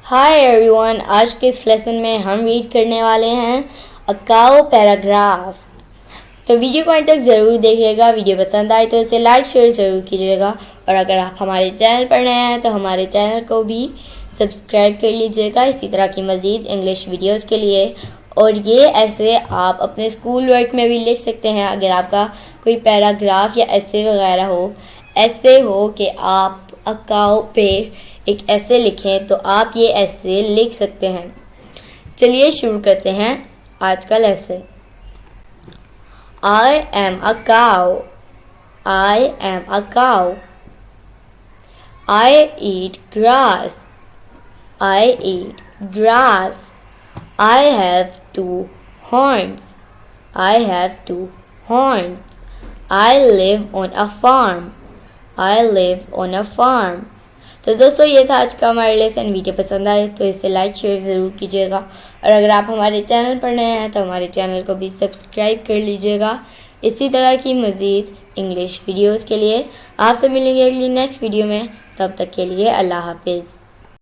Hi everyone, आज के इस लेसन में हम रीड करने वाले हैं अ काउ पैराग्राफ। तो वीडियो को अंत तक ज़रूर देखिएगा। वीडियो पसंद आए तो इसे लाइक शेयर ज़रूर कीजिएगा, और अगर आप हमारे चैनल पर नए हैं तो हमारे चैनल को भी सब्सक्राइब कर लीजिएगा इसी तरह की मज़ीद इंग्लिश वीडियोस के लिए। और ये ऐसे आप अपने स्कूल वर्क में भी लिख सकते हैं। अगर आपका कोई पैराग्राफ या ऐसे वगैरह हो, ऐसे हो कि आप अ काउ पे एक ऐसे लिखें, तो आप ये ऐसे लिख सकते हैं। चलिए शुरू करते हैं आज का lesson. I am a cow. I am a cow. I eat grass. I eat grass. I have two horns. I have two horns. I live on a farm. I live on a farm. तो दोस्तों, ये था आज का हमारा lesson. Video पसंद आए तो इसे लाइक शेयर ज़रूर कीजिएगा, और अगर आप हमारे चैनल पर नए हैं तो हमारे चैनल को भी सब्सक्राइब कर लीजिएगा इसी तरह की मज़ीद इंग्लिश वीडियोस के लिए। आपसे मिलेंगे अगली नेक्स्ट वीडियो में। तब तक के लिए अल्लाह हाफिज़।